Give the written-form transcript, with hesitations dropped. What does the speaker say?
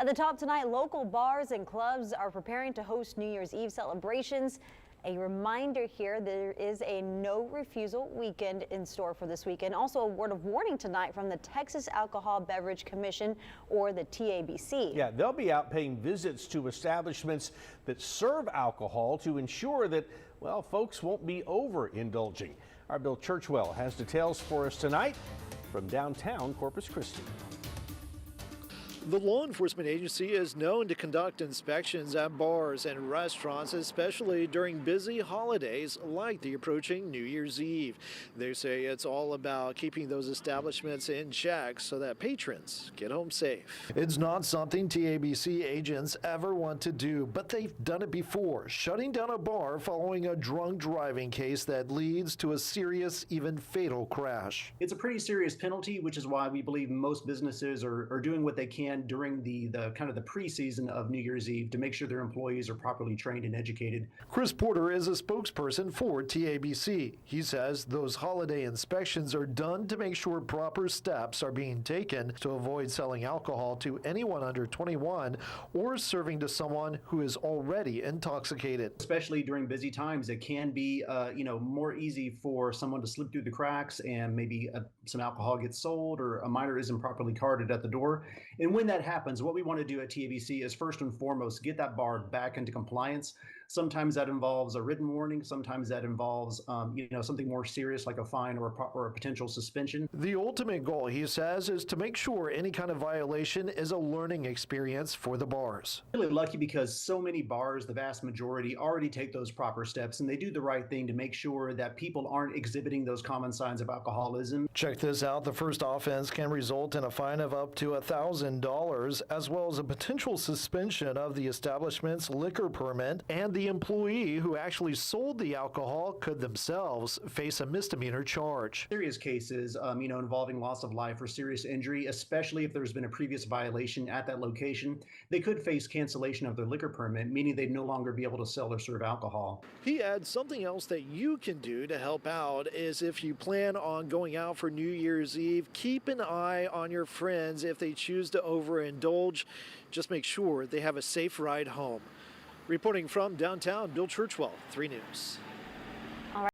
At the top tonight, local bars and clubs are preparing to host New Year's Eve celebrations. A reminder here, there is a no refusal weekend in store for this weekend. Also a word of warning tonight from the Texas Alcohol Beverage Commission, or the TABC. Yeah, they'll be out paying visits to establishments that serve alcohol to ensure that, well, folks won't be overindulging. Our Bill Churchwell has details for us tonight from downtown Corpus Christi. The law enforcement agency is known to conduct inspections at bars and restaurants, especially during busy holidays like the approaching New Year's Eve. They say it's all about keeping those establishments in check so that patrons get home safe. It's not something TABC agents ever want to do, but they've done it before, shutting down a bar following a drunk driving case that leads to a serious, even fatal crash. It's a pretty serious penalty, which is why we believe most businesses are doing what they can during the kind of the preseason of New Year's Eve to make sure their employees are properly trained and educated. Chris Porter is a spokesperson for TABC. He says those holiday inspections are done to make sure proper steps are being taken to avoid selling alcohol to anyone under 21 or serving to someone who is already intoxicated. Especially during busy times, it can be more easy for someone to slip through the cracks and maybe some alcohol gets sold or a minor isn't properly carded at the door. And when that happens, what we want to do at TABC is first and foremost get that bar back into compliance. Sometimes that involves a written warning. Sometimes that involves something more serious like a fine or a potential suspension. The ultimate goal, he says, is to make sure any kind of violation is a learning experience for the bars. Really lucky because so many bars, the vast majority, already take those proper steps and they do the right thing to make sure that people aren't exhibiting those common signs of alcoholism. Check this out. The first offense can result in a fine of up to $1,000, as well as a potential suspension of the establishment's liquor permit, and the employee who actually sold the alcohol could themselves face a misdemeanor charge. Serious cases, involving loss of life or serious injury, especially if there's been a previous violation at that location, they could face cancellation of their liquor permit, meaning they'd no longer be able to sell or serve alcohol. He adds something else that you can do to help out is if you plan on going out for New Year's Eve, keep an eye on your friends if they choose to overindulge. Just make sure they have a safe ride home. Reporting from downtown, Bill Churchwell, 3 News.